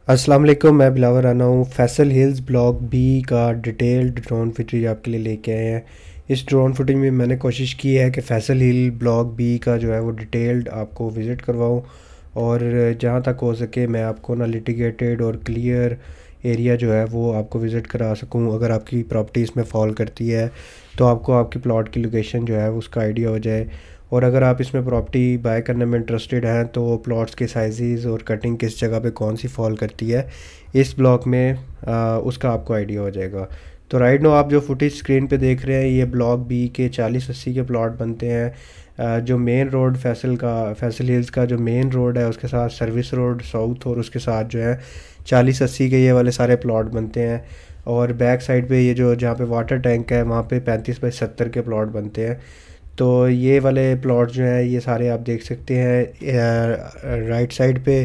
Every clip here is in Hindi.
अस्सलाम वालेकुम, मैं बिलावल राना हूँ। फैसल हिल्स ब्लॉक बी का डिटेल्ड ड्रोन फुटेज आपके लिए लेके आए हैं। इस ड्रोन फुटेज में मैंने कोशिश की है कि फैसल हिल ब्लॉक बी का जो है वो डिटेल्ड आपको विज़िट करवाऊँ, और जहाँ तक हो सके मैं आपको ना लिटिगेटेड और क्लियर एरिया जो है वो आपको विज़िट करा सकूँ। अगर आपकी प्रॉपर्टी इसमें फॉल करती है तो आपको आपकी प्लॉट की लोकेशन जो है उसका आइडिया हो जाए। और अगर आप इसमें प्रॉपर्टी बाय करने में इंटरेस्टेड हैं तो प्लॉट्स के साइज़ और कटिंग किस जगह पे कौन सी फॉल करती है इस ब्लॉक में, उसका आपको आइडिया हो जाएगा। तो राइट नो आप जो फुटेज स्क्रीन पे देख रहे हैं ये ब्लॉक बी के 40-80 के प्लॉट बनते हैं। जो मेन रोड फैसल हिल्स का जो मेन रोड है उसके साथ सर्विस रोड साउथ, और उसके साथ जो है 40-80 के ये वाले सारे प्लॉट बनते हैं। और बैक साइड पे ये जो जहाँ पे वाटर टैंक है वहाँ पे 35/70 के प्लॉट बनते हैं। तो ये वाले प्लॉट जो हैं ये सारे आप देख सकते हैं। राइट साइड पे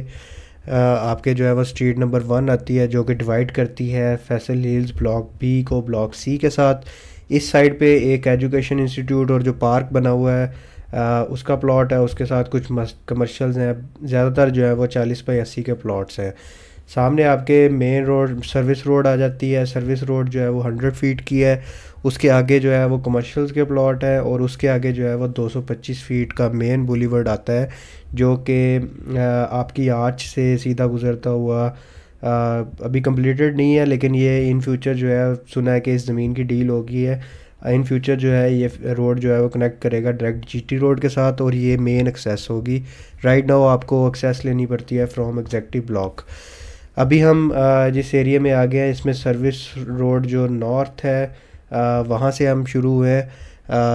आपके जो है वो स्ट्रीट नंबर 1 आती है जो कि डिवाइड करती है फैसल हिल्स ब्लॉक बी को ब्लॉक सी के साथ। इस साइड पे एक एजुकेशन इंस्टीट्यूट और जो पार्क बना हुआ है उसका प्लॉट है, उसके साथ कुछ कमर्शियल्स हैं। ज़्यादातर जो है वो 40/80 के प्लॉट्स हैं। सामने आपके मेन रोड सर्विस रोड आ जाती है। सर्विस रोड जो है वो 100 फीट की है। उसके आगे जो है वो कमर्शियल्स के प्लॉट है, और उसके आगे जो है वो 225 फीट का मेन बुलीवर्ड आता है जो कि आपकी आर्च से सीधा गुजरता हुआ अभी कंप्लीटेड नहीं है, लेकिन ये इन फ्यूचर जो है सुना है कि इस ज़मीन की डील हो गई है। इन फ्यूचर जो है ये रोड जो है वो कनेक्ट करेगा डायरेक्ट जीटी रोड के साथ, और ये मेन एक्सेस होगी। राइट नाउ आपको एक्सेस लेनी पड़ती है फ्रॉम एग्जेक्टिव ब्लॉक। अभी हम जिस एरिया में आ गए हैं इसमें सर्विस रोड जो नॉर्थ है वहाँ से हम शुरू हुए।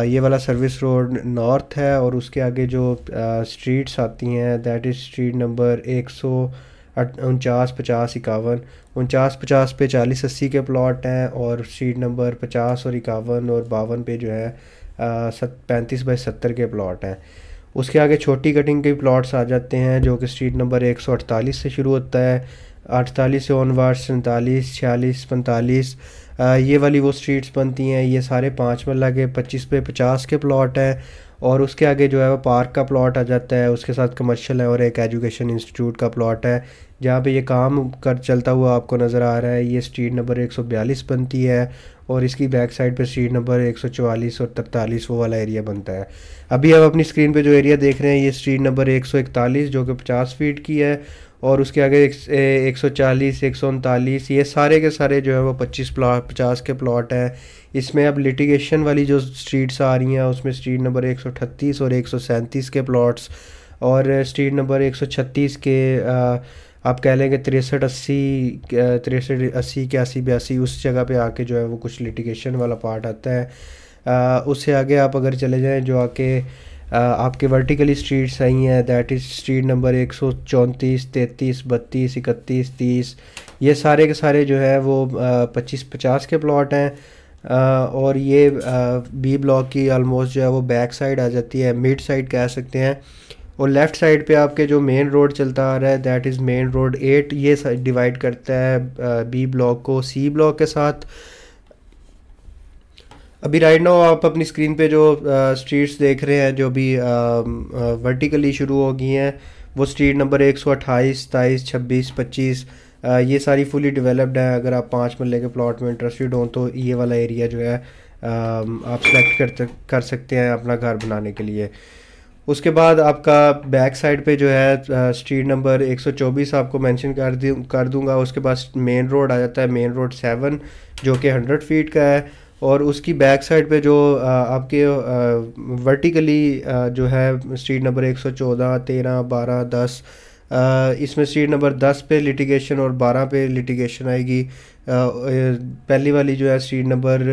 ये वाला सर्विस रोड नॉर्थ है, और उसके आगे जो स्ट्रीट्स आती हैं दैट इज़ स्ट्रीट नंबर 149, 50, 51। 49, 50 पे 40-80 के प्लॉट हैं, और स्ट्रीट नंबर 50 और 51 और 52 पे जो है 35/70 के प्लॉट हैं। उसके आगे छोटी कटिंग के प्लॉट्स आ जाते हैं जो कि स्ट्रीट नंबर 148 से शुरू होता है। 48 से ऑनवर्ड 47, 46, 45 ये वाली वो स्ट्रीट्स बनती हैं। ये सारे 5 मरला के 25/50 के प्लॉट हैं। और उसके आगे जो है वो पार्क का प्लॉट आ जाता है, उसके साथ कमर्शियल है और एक एजुकेशन इंस्टीट्यूट का प्लॉट है जहाँ पे ये काम कर चलता हुआ आपको नज़र आ रहा है। ये स्ट्रीट नंबर 142 बनती है, और इसकी बैक साइड पे स्ट्रीट नंबर 144 और 43 वो वाला एरिया बनता है। अभी आप अपनी स्क्रीन पे जो एरिया देख रहे हैं ये स्ट्रीट नंबर 141 जो कि 50 फीट की है, और उसके आगे 140, 139 ये सारे के सारे जो है वो 50 के प्लॉट हैं। इसमें अब लिटिगेशन वाली जो स्ट्रीट्स आ रही हैं उसमें स्ट्रीट नंबर 138 और 137 के प्लॉट्स, और स्ट्रीट नंबर 136 के आप कह लेंगे 63, 80, 63, 80, 81, 82 उस जगह पे आके जो है वो कुछ लिटिगेशन वाला पार्ट आता है। उससे आगे आप अगर चले जाएं जो आके आपके वर्टिकली स्ट्रीट्स आई हैं दैट इज़ स्ट्रीट नंबर 134, 33, 32, 31, 30 ये सारे के सारे जो है वो 25-50 के प्लॉट हैं। और ये बी ब्लॉक की ऑलमोस्ट जो है वो बैक साइड आ जाती है, मिड साइड कह सकते हैं। और लेफ़्ट साइड पे आपके जो मेन रोड चलता आ रहा है दैट इज़ मेन रोड 8, ये डिवाइड करता है बी ब्लॉक को सी ब्लॉक के साथ। अभी राइट नाउ आप अपनी स्क्रीन पे जो स्ट्रीट्स देख रहे हैं जो भी वर्टिकली शुरू हो गई हैं वो स्ट्रीट नंबर 128, 23, 26, 25 ये सारी फुली डेवलप्ड है। अगर आप 5 मरले के प्लॉट में इंटरेस्टेड हो तो ये वाला एरिया जो है आप सेलेक्ट कर सकते हैं अपना घर बनाने के लिए। उसके बाद आपका बैक साइड पे जो है स्ट्रीट नंबर 124 आपको मेंशन कर दूंगा। उसके बाद मेन रोड आ जाता है, मेन रोड 7 जो कि 100 फीट का है। और उसकी बैक साइड पे जो आपके वर्टिकली जो है स्ट्रीट नंबर 114, 13, 12, 10 इसमें स्ट्रीट नंबर 10 पे लिटिगेशन और 12 पे लिटिगेशन आएगी। पहली वाली जो है स्ट्रीट नंबर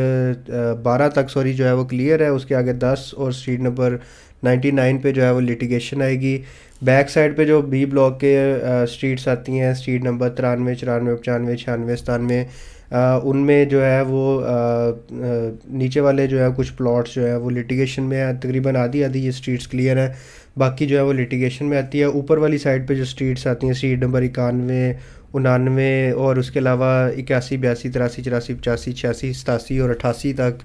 12 तक सॉरी जो है वो क्लियर है, उसके आगे 10 और स्ट्रीट नंबर 99 पे जो है वो लिटिगेशन आएगी। बैक साइड पे जो बी ब्लॉक के स्ट्रीट्स आती हैं स्ट्रीट नंबर 93, 94, 95, 96, 97 उनमें जो है वो नीचे वाले जो है कुछ प्लॉट्स जो है वो लिटिगेशन में है। तकरीबन आधी आधी ये स्ट्रीट्स क्लियर हैं, बाकी जो है वो लिटिगेशन में आती है। ऊपर वाली साइड पे जो स्ट्रीट्स आती हैं, स्ट्रीट नंबर 91, 99 और उसके अलावा 81, 82, 83, 84, 85, 86, 87 और 88 तक,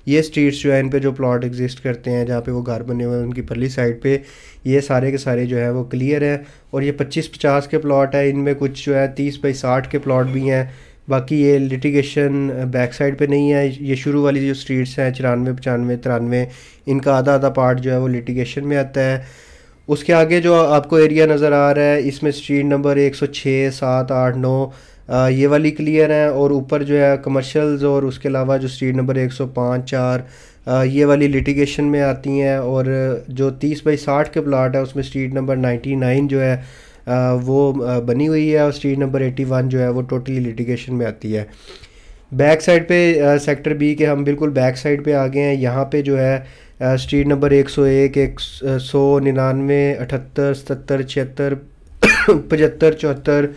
ये स्ट्रीट्स जो है इन पे जो प्लॉट एग्जिस्ट करते हैं, जहाँ पे वो घर बने हुए हैं उनकी परली साइड पे, ये सारे के सारे जो है वो क्लियर है। और ये 25-50 के प्लॉट है, इनमें कुछ जो है 30 बाई 60 के प्लॉट भी हैं। बाकी ये लिटिगेशन बैक साइड पे नहीं है। ये शुरू वाली जो स्ट्रीट्स हैं 94, 95, 93, इनका आधा आधा पार्ट जो है वो लिटिगेशन में आता है। उसके आगे जो आपको एरिया नज़र आ रहा है, इसमें स्ट्रीट नंबर 106, 7, 8, 9 ये वाली क्लियर है। और ऊपर जो है कमर्शियल्स और उसके अलावा जो स्ट्रीट नंबर 105, 4 ये वाली लिटिगेशन में आती हैं। और जो 30 बाई 60 के प्लाट है उसमें स्ट्रीट नंबर 99 जो है वो बनी हुई है। और स्ट्रीट नंबर 81 जो है वो टोटली लिटिगेशन में आती है। बैक साइड पे सेक्टर बी के हम बिल्कुल बैक साइड पे आ गए हैं। यहाँ पे जो है स्ट्रीट नंबर 101, 199, 78, 77, 76, 75, 74,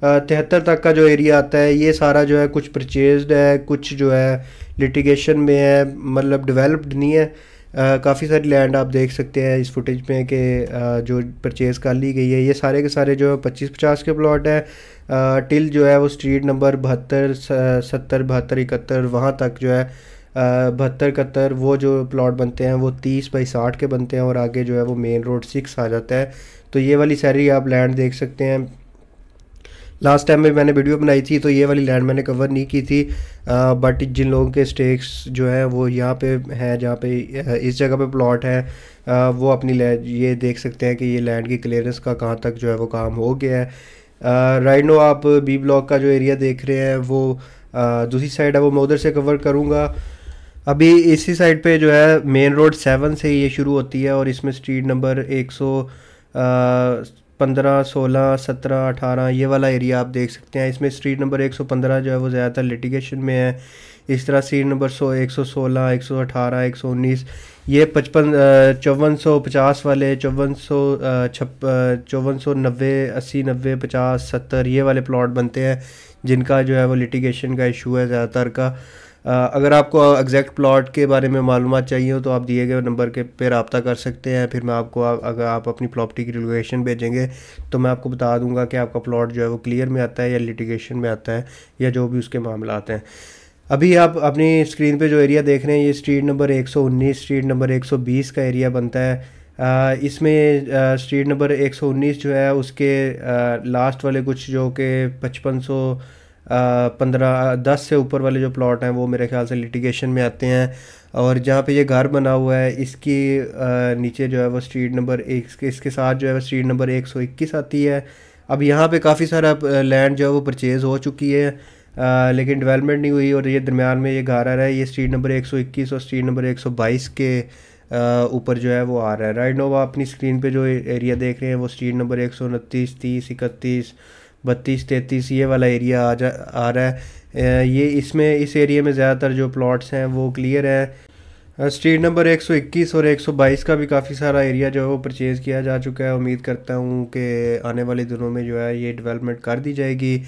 73 तक का जो एरिया आता है, ये सारा जो है कुछ परचेज्ड है, कुछ जो है लिटिगेशन में है, मतलब डेवलप्ड नहीं है। काफ़ी सारी लैंड आप देख सकते हैं इस फुटेज में कि जो परचेज़ कर ली गई है। ये सारे के सारे जो 25-50 के प्लॉट है, टिल जो है वो स्ट्रीट नंबर 72, 70, 72, 71 वहाँ तक जो है 72, 71 वो जो प्लॉट बनते हैं वो 30 बाई 60 के बनते हैं। और आगे जो है वो मेन रोड 6 आ जाता है। तो ये वाली सारी आप लैंड देख सकते हैं। लास्ट टाइम में मैंने वीडियो बनाई थी तो ये वाली लैंड मैंने कवर नहीं की थी, बट जिन लोगों के स्टेक्स जो है वो यहाँ पे हैं, जहाँ पे इस जगह पे प्लॉट है, वो अपनी लैंड ये देख सकते हैं कि ये लैंड की क्लियरेंस का कहाँ तक जो है वो काम हो गया है। राइट नो आप बी ब्लॉक का जो एरिया देख रहे हैं वो दूसरी साइड है, वो मैं उधर से कवर करूँगा। अभी इसी साइड पे जो है मेन रोड 7 से ये शुरू होती है। और इसमें स्ट्रीट नंबर 115, 16, 17, 18 ये वाला एरिया आप देख सकते हैं। इसमें स्ट्रीट नंबर 115 जो है वो ज़्यादातर लिटिगेशन में है। इस तरह स्ट्रीट नंबर 116, 118, 119 ये 5450 वाले, 5490, 80, 90, 50, 70 ये वाले प्लॉट बनते हैं जिनका जो है वो लिटिगेशन का इशू है ज़्यादातर का। अगर आपको एग्जैक्ट प्लॉट के बारे में मालूमात चाहिए हो तो आप दिए गए नंबर के पे रब्ता कर सकते हैं। फिर मैं आपको अगर आप अपनी प्रॉपर्टी की लोकेशन भेजेंगे तो मैं आपको बता दूंगा कि आपका प्लॉट जो है वो क्लियर में आता है या लिटिगेशन में आता है या जो भी उसके मामला आते हैं। अभी आप अपनी स्क्रीन पे जो एरिया देख रहे हैं, ये स्ट्रीट नंबर 119, स्ट्रीट नंबर 120 का एरिया बनता है। इसमें स्ट्रीट नंबर 119 जो है उसके लास्ट वाले कुछ जो कि 5515-10 से ऊपर वाले जो प्लॉट हैं वो मेरे ख्याल से लिटिगेशन में आते हैं। और जहाँ पे ये घर बना हुआ है इसकी नीचे जो है वो स्ट्रीट नंबर इसके साथ जो है वो स्ट्रीट नंबर 121 आती है। अब यहाँ पे काफ़ी सारा लैंड जो है वो परचेज़ हो चुकी है, लेकिन डेवलपमेंट नहीं हुई और ये दरमियान में ये घर आ रहा है। ये स्ट्रीट नंबर 121 और स्ट्रीट नंबर 122 के ऊपर जो है वो आ रहा है। राइट नो आप अपनी स्क्रीन पे जो एरिया देख रहे हैं वो स्ट्रीट नंबर 129, 30, 31, 32, 33 ये वाला एरिया आ रहा है। ये इसमें इस एरिया में ज़्यादातर जो प्लॉट्स हैं वो क्लियर है। स्ट्रीट नंबर 121 और 122 का भी काफ़ी सारा एरिया जो है वो परचेज़ किया जा चुका है। उम्मीद करता हूँ कि आने वाले दिनों में जो है ये डेवलपमेंट कर दी जाएगी।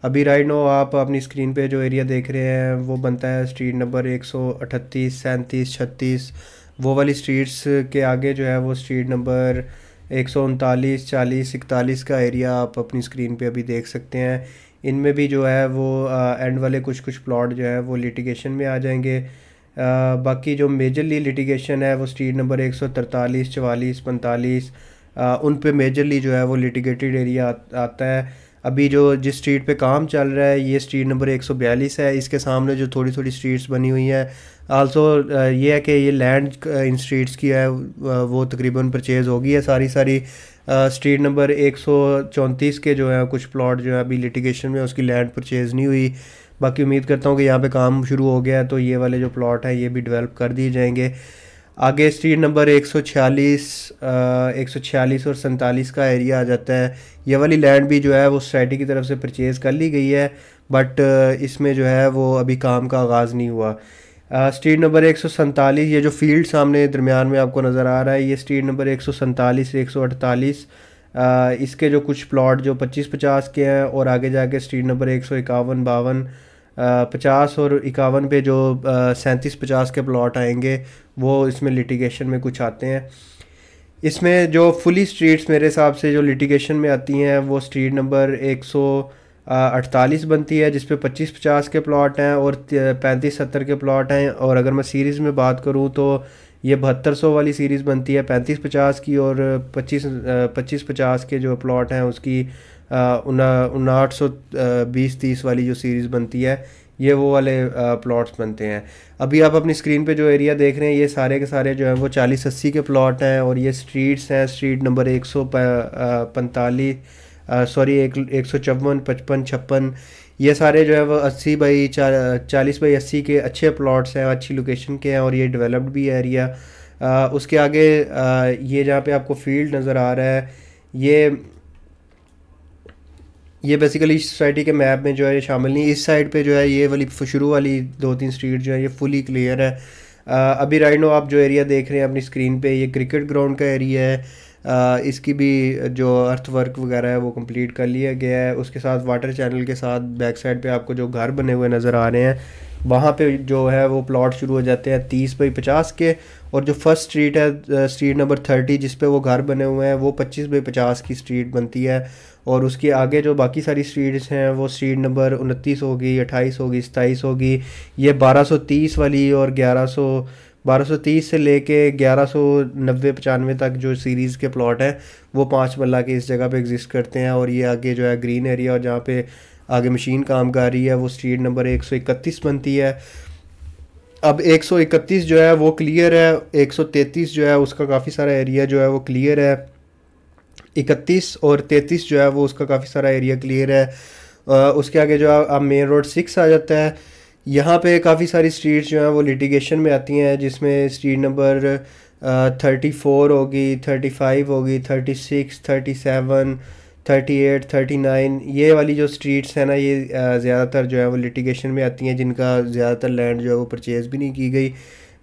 अभी राइट नो आप अपनी स्क्रीन पे जो एरिया देख रहे हैं वो बनता है स्ट्रीट नंबर 138, 37, 36 वो वाली स्ट्रीट्स के आगे जो है वो स्ट्रीट नंबर 139, 40, 41 का एरिया आप अपनी स्क्रीन पे अभी देख सकते हैं। इनमें भी जो है वो एंड वाले कुछ प्लॉट जो है वो लिटिगेशन में आ जाएंगे। बाकी जो मेजरली लिटिगेशन है वो स्ट्रीट नंबर 143, 44, 45 उन पे मेजरली जो है वो लिटिगेटेड एरिया आता है। अभी जो जिस स्ट्रीट पे काम चल रहा है ये स्ट्रीट नंबर 142 है। इसके सामने जो थोड़ी थोड़ी स्ट्रीट्स बनी हुई हैं, आल्सो ये है कि ये लैंड इन स्ट्रीट्स की है वो तकरीबन परचेज़ होगी है सारी स्ट्रीट नंबर 134 के जो है कुछ प्लॉट जो है अभी लिटिगेशन में उसकी लैंड परचेज़ नहीं हुई। बाकी उम्मीद करता हूँ कि यहाँ पे काम शुरू हो गया है तो ये वाले जो प्लॉट हैं ये भी डेवलप कर दिए जाएंगे। आगे स्ट्रीट नंबर 146, 146 और 47 का एरिया आ जाता है। ये वाली लैंड भी जो है वो सोसाइटी की तरफ से परचेज़ कर ली गई है, बट इसमें जो है वो अभी काम का आगाज़ नहीं हुआ। स्ट्रीट नंबर 147 ये जो फील्ड सामने दरमियान में आपको नज़र आ रहा है ये स्ट्रीट नंबर 147, 148 इसके जो कुछ प्लॉट जो 25-50 के हैं और आगे जाके स्ट्रीट नंबर 151, 52, 50 और 51 पे जो 37-50 के प्लॉट आएंगे वो इसमें लिटिगेशन में कुछ आते हैं। इसमें जो फुली स्ट्रीट्स मेरे हिसाब से जो लिटिगेशन में आती हैं वो स्ट्रीट नंबर 148 बनती है, जिस पे 25-50 के प्लॉट हैं और 35-70 के प्लॉट हैं। और अगर मैं सीरीज़ में बात करूँ तो ये 7200 वाली सीरीज़ बनती है 35-50 की, और 25-50 के जो प्लॉट हैं उसकी 5920-30 वाली जो सीरीज़ बनती है, ये वो वाले प्लॉट्स बनते हैं। अभी आप अपनी स्क्रीन पे जो एरिया देख रहे हैं ये सारे के सारे जो हैं वो 40-80 के प्लॉट हैं, और ये स्ट्रीट्स हैं। स्ट्रीट नंबर 145, सॉरी 154, 55, 56, ये सारे जो है वो 40 बाई 80 के अच्छे प्लॉट्स हैं, अच्छी लोकेशन के हैं, और ये डेवलप्ड भी है एरिया। उसके आगे ये जहाँ पे आपको फील्ड नज़र आ रहा है, ये बेसिकली सोसाइटी के मैप में जो है ये शामिल नहीं। इस साइड पे जो है ये वाली शुरू वाली 2-3 स्ट्रीट जो है ये फुली क्लियर है। अभी राइट नो आप जो एरिया देख रहे हैं अपनी स्क्रीन पे, ये क्रिकेट ग्राउंड का एरिया है। इसकी भी जो अर्थ वर्क वगैरह है वो कंप्लीट कर लिया गया है। उसके साथ वाटर चैनल के साथ बैक साइड पे आपको जो घर बने हुए नज़र आ रहे हैं, वहाँ पे जो है वो प्लॉट शुरू हो जाते हैं 30 बाई 50 के। और जो फर्स्ट स्ट्रीट है स्ट्रीट नंबर 30 जिस पे वो घर बने हुए हैं, वो 25 बाई 50 की स्ट्रीट बनती है। और उसके आगे जो बाकी सारी स्ट्रीट्स हैं वो स्ट्रीट नंबर 29 होगी, 28 होगी, 27 होगी। ये 1230 वाली और 1230 से लेके 1190-95 तक जो सीरीज़ के प्लॉट हैं वो 5 मरला के इस जगह पे एग्जिस्ट करते हैं। और ये आगे जो है ग्रीन एरिया और जहाँ पे आगे मशीन काम कर रही है वो स्ट्रीट नंबर 131 बनती है। अब 131 जो है वो क्लियर है, 133 जो है उसका काफ़ी सारा एरिया जो है वो क्लियर है, 31 और 33 जो है वो उसका काफ़ी सारा एरिया क्लियर है। उसके आगे जो अब मेन रोड 6 आ जाता है। यहाँ पे काफ़ी सारी स्ट्रीट्स जो हैं वो लिटिगेशन में आती हैं, जिसमें स्ट्रीट नंबर 34 होगी, 35 होगी, 36, 37, 38, 39, ये वाली जो स्ट्रीट्स हैं ना ये ज़्यादातर जो है वो लिटिगेशन में आती हैं, जिनका ज़्यादातर लैंड जो है वो परचेज़ भी नहीं की गई।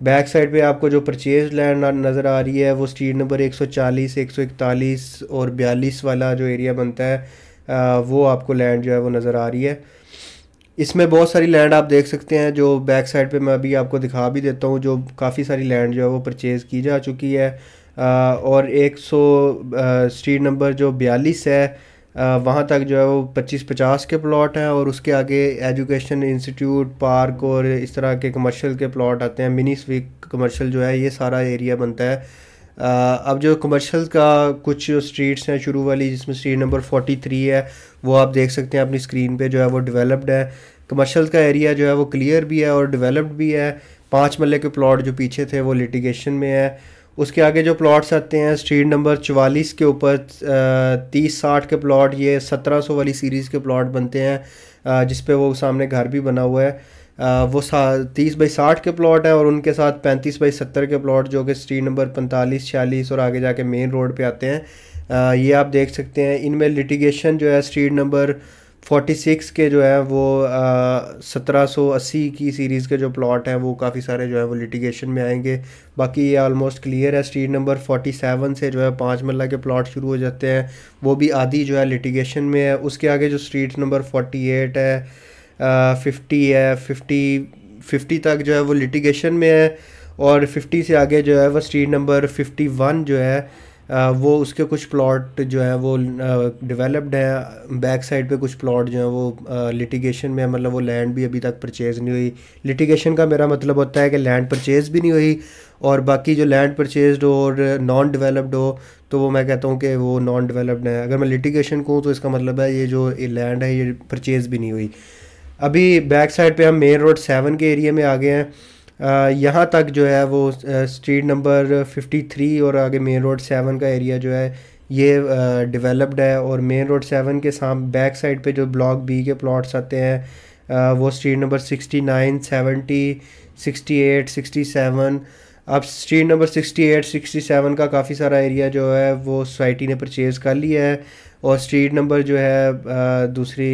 बैक साइड पे आपको जो परचेज लैंड नज़र आ रही है वो स्ट्रीट नंबर 140, 141 और 42 वाला जो एरिया बनता है वो आपको लैंड जो है वो नज़र आ रही है। इसमें बहुत सारी लैंड आप देख सकते हैं जो बैक साइड पे मैं अभी आपको दिखा भी देता हूँ, जो काफ़ी सारी लैंड जो है वो परचेज़ की जा चुकी है। और 100 स्ट्रीट नंबर जो 42 है वहाँ तक जो है वो 25-50 के प्लॉट हैं, और उसके आगे एजुकेशन इंस्टीट्यूट, पार्क और इस तरह के कमर्शियल के प्लॉट आते हैं। मिनी स्वीक कमर्शियल जो है ये सारा एरिया बनता है। अब जो कमर्शियल का कुछ जो स्ट्रीट्स हैं शुरू वाली, जिसमें स्ट्रीट नंबर 43 है, वो आप देख सकते हैं अपनी स्क्रीन पे जो है वो डेवलप्ड है। कमर्शियल का एरिया जो है वो क्लियर भी है और डेवलप्ड भी है। 5 मरले के प्लॉट जो पीछे थे वो लिटिगेशन में है। उसके आगे जो प्लॉट्स आते हैं स्ट्रीट नंबर 44 के ऊपर 30-60 के प्लॉट, ये 1700 वाली सीरीज़ के प्लॉट बनते हैं, जिस पे वो सामने घर भी बना हुआ है। वो 30 बाई 60 के प्लॉट हैं, और उनके साथ 35 बाई 70 के प्लॉट जो कि स्ट्रीट नंबर 45, 46 और आगे जाके मेन रोड पे आते हैं। ये आप देख सकते हैं। इनमें लिटिगेशन जो है स्ट्रीट नंबर 46 के जो है वो 1780 की सीरीज़ के जो प्लॉट हैं वो काफ़ी सारे जो है वो लिटिगेशन में आएंगे। बाकी ये ऑलमोस्ट क्लियर है। स्ट्रीट नंबर 47 से जो है 5 मरला के प्लॉट शुरू हो जाते हैं, वो भी आधी जो है लिटिगेशन में है। उसके आगे जो स्ट्रीट नंबर 48 है, 50 है, 50 तक जो है वो लिटिगेशन में है। और 50 से आगे जो है वो स्ट्रीट नंबर 51 जो है वो उसके कुछ प्लॉट जो है वो डेवलप्ड हैं। बैक साइड पे कुछ प्लॉट जो है वो लिटिगेशन में है, मतलब वो लैंड भी अभी तक परचेज़ नहीं हुई। लिटिगेशन का मेरा मतलब होता है कि लैंड परचेज़ भी नहीं हुई, और बाकी जो लैंड परचेज्ड हो और नॉन डेवलप्ड हो तो वो मैं कहता हूँ कि वो नॉन डेवलप्ड है। अगर मैं लिटिगेशन कहूँ तो इसका मतलब है ये जो लैंड है ये परचेज़ भी नहीं हुई। अभी बैक साइड पे हम मेन रोड 7 के एरिया में आ गए हैं। यहाँ तक जो है वो स्ट्रीट नंबर 53 और आगे मेन रोड 7 का एरिया जो है ये डेवलप्ड है। और मेन रोड 7 के सामने बैक साइड पे जो ब्लॉक बी के प्लॉट्स आते हैं वो स्ट्रीट नंबर 69, 70, 68, 67। अब स्ट्रीट नंबर 68, 67 का काफ़ी सारा एरिया जो है वो सोसाइटी ने परचेज़ कर लिया है। और स्ट्रीट नंबर जो है दूसरी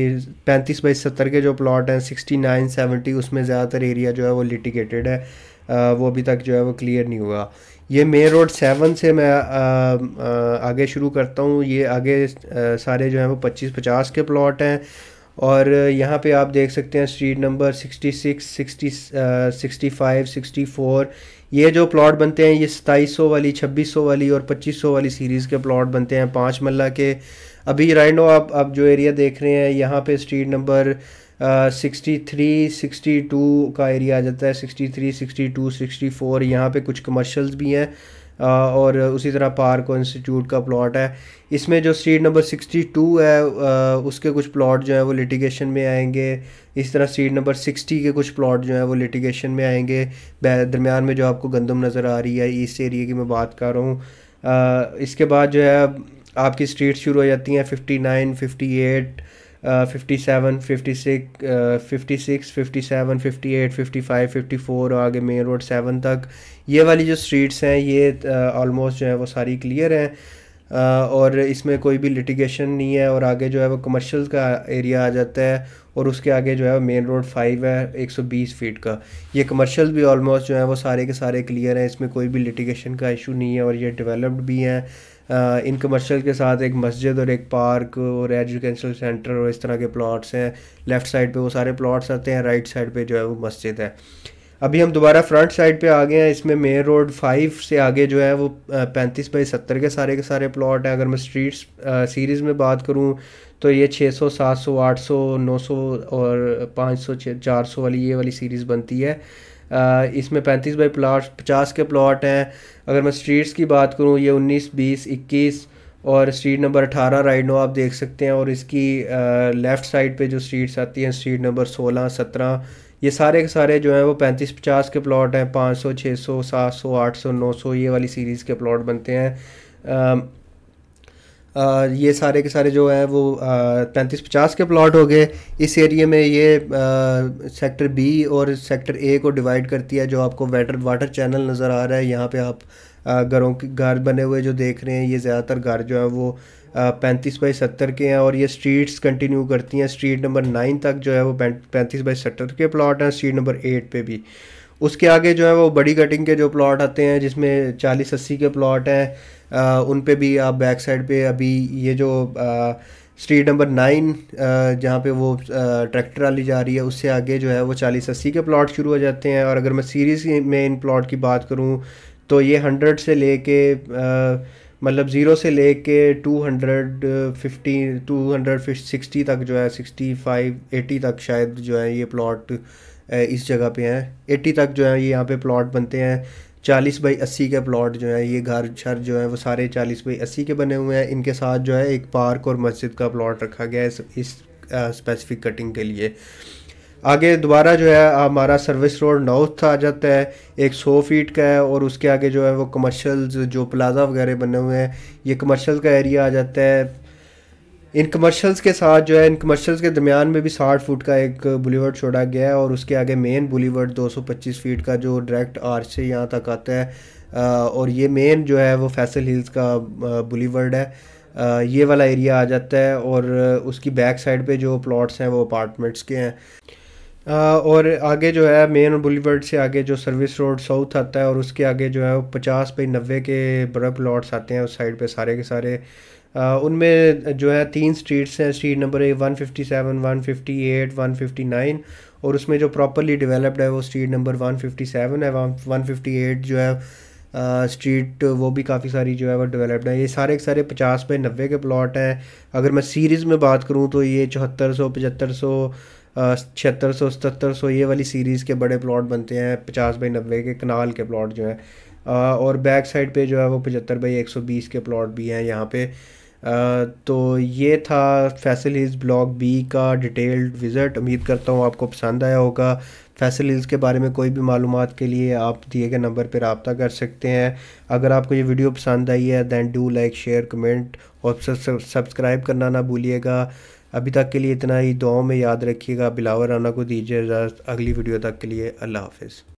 35 बाई 70 के जो प्लॉट हैं 69, 70, उसमें ज़्यादातर एरिया जो है वो लिटिगेटेड है, वो अभी तक जो है वो क्लियर नहीं हुआ। ये मेन रोड 7 से मैं आगे शुरू करता हूँ। ये आगे सारे जो हैं वो 25-50 के प्लॉट हैं। और यहाँ पे आप देख सकते हैं स्ट्रीट नंबर 66, 60, 65, 64, ये जो प्लॉट बनते हैं ये 2700 वाली, 2600 वाली और 2500 वाली सीरीज़ के प्लॉट बनते हैं 5 मरला के। अभी राइट नो आप जो एरिया देख रहे हैं यहाँ पे स्ट्रीट नंबर 63 62 का एरिया आ जाता है, 63 62 64। यहाँ पे कुछ कमर्शियल्स भी हैं और उसी तरह पार्क और इंस्टीट्यूट का प्लॉट है। इसमें जो स्ट्रीट नंबर 62 है उसके कुछ प्लॉट जो है वो लिटिगेशन में आएंगे। इस तरह स्ट्रीट नंबर 60 के कुछ प्लॉट जो है वो लिटिगेशन में आएंगे। दरमियान में जो आपको गंदम नज़र आ रही है इस एरिया की मैं बात कर रहा हूँ। इसके बाद जो है आपकी स्ट्रीट शुरू हो जाती हैं 59 58 57 56 56 57 58 55 54 आगे मेन रोड 7 तक। ये वाली जो स्ट्रीट्स हैं ये ऑलमोस्ट जो है वो सारी क्लियर हैं और इसमें कोई भी लिटिगेशन नहीं है। और आगे जो है वो कमर्शियल का एरिया आ जाता है और उसके आगे जो है मेन रोड 5 है 120 फीट का। ये कमर्शियल भी ऑलमोस्ट जो है वो सारे के सारे क्लियर हैं, इसमें कोई भी लिटिगेशन का इशू नहीं है और ये डेवलप्ड भी हैं। इन कमर्शियल के साथ एक मस्जिद और एक पार्क और एजुकेशनल सेंटर और इस तरह के प्लॉट्स हैं। लेफ़्ट साइड पे वो सारे प्लॉट्स आते हैं, राइट साइड पे जो है वो मस्जिद है। अभी हम दोबारा फ्रंट साइड पे आ गए हैं। इसमें मेन रोड 5 से आगे जो है वो 35 बाई 70 के सारे प्लॉट हैं। अगर मैं स्ट्रीट्स सीरीज़ में बात करूं तो ये 600 700 800 900 और 500 400 वाली ये वाली सीरीज़ बनती है। इसमें 35 बाई प्लॉट 50 के प्लॉट हैं। अगर मैं स्ट्रीट्स की बात करूं ये 19 20 21 और स्ट्रीट नंबर 18 राइट नो आप देख सकते हैं। और इसकी लेफ़्ट साइड पे जो स्ट्रीट्स आती हैं स्ट्रीट नंबर 16 17 ये सारे के सारे जो हैं वो 35 50 के प्लॉट हैं। 500 600 700 800 900 ये वाली सीरीज़ के प्लॉट बनते हैं। ये सारे के सारे जो हैं वो 35 50 के प्लॉट हो गए। इस एरिया में ये सेक्टर बी और सेक्टर ए को डिवाइड करती है। जो आपको वाटर चैनल नज़र आ रहा है यहाँ पे आप घरों के घर बने हुए जो देख रहे हैं ये ज़्यादातर घर जो है वो 35 बाई 70 के हैं और ये स्ट्रीट्स कंटिन्यू करती हैं। स्ट्रीट नंबर 9 तक जो है वो 35 बाई 70 के प्लॉट हैं, स्ट्रीट नंबर 8 पे भी। उसके आगे जो है वो बड़ी कटिंग के जो प्लॉट आते हैं जिसमें 40 80 के प्लॉट हैं उन पे भी आप बैक साइड पे अभी ये जो स्ट्रीट नंबर 9 जहाँ पे वो ट्रैक्टर वाली जा रही है उससे आगे जो है वो 40 80 के प्लॉट शुरू हो जाते हैं। और अगर मैं सीरीज़ में इन प्लॉट की बात करूँ तो ये 100 से लेके मतलब 0 से लेके 250 260 तक जो है 65 80 तक शायद जो है ये प्लॉट इस जगह पे हैं। 80 तक जो है ये यहाँ पे प्लॉट बनते हैं। 40 बाई 80 के प्लॉट जो है ये घर शर जो है वो सारे 40 बाई 80 के बने हुए हैं। इनके साथ जो है एक पार्क और मस्जिद का प्लॉट रखा गया है इस स्पेसिफिक कटिंग के लिए। आगे दोबारा जो है हमारा सर्विस रोड नॉर्थ आ जाता है, एक 100 फीट का है और उसके आगे जो है वो कमर्शियल्स जो प्लाजा वगैरह बने हुए हैं ये कमर्शियल का एरिया आ जाता है। इन कमर्शियल्स के साथ जो है इन कमर्शियल्स के दरमियान में भी 60 फुट का एक बुलीवर्ड छोड़ा गया है और उसके आगे मेन बुलीवर्ड 225 फीट का जो डायरेक्ट आर्च से यहाँ तक आता है। और ये मेन जो है वो फैसल हिल्स का बुलीवर्ड है। ये वाला एरिया आ जाता है और उसकी बैक साइड पे जो प्लॉट्स हैं वो अपार्टमेंट्स के हैं। और आगे जो है मेन बुलीवर्ड से आगे जो सर्विस रोड साउथ आता है और उसके आगे जो है वो 50 बाई 90 के बड़े प्लॉट्स आते हैं उस साइड पे सारे के सारे। उनमें जो है 3 स्ट्रीट्स हैं, स्ट्रीट नंबर 157 158 159 और उसमें जो प्रॉपरली डेवलप्ड है वो स्ट्रीट नंबर 157 है। 158 जो है स्ट्रीट वो भी काफ़ी सारी जो है वो डेवलप्ड है। ये सारे के सारे 50 बाई 90 के प्लॉट हैं। अगर मैं सीरीज़ में बात करूँ तो ये 7400 7500 7600 7700 ये वाली सीरीज़ के बड़े प्लॉट बनते हैं 50 बाई 90 के कनाल के प्लॉट जो हैं। और बैक साइड पे जो है वो 75 बाई 120 के प्लॉट भी हैं यहाँ पे। तो ये था फैसल हिल्स ब्लॉक बी का डिटेल्ड विज़िट। उम्मीद करता हूँ आपको पसंद आया होगा। फैसल हिल्स के बारे में कोई भी मालूमात के लिए आप दिए गए नंबर पर रब्ता कर सकते हैं। अगर आपको ये वीडियो पसंद आई है then do like share comment और सब्सक्राइब करना ना भूलिएगा। अभी तक के लिए इतना ही, दुआओं में याद रखिएगा। बिलावल राना को दीजिए इजाज़त। अगली वीडियो तक के लिए अल्लाह हाफ़िज़।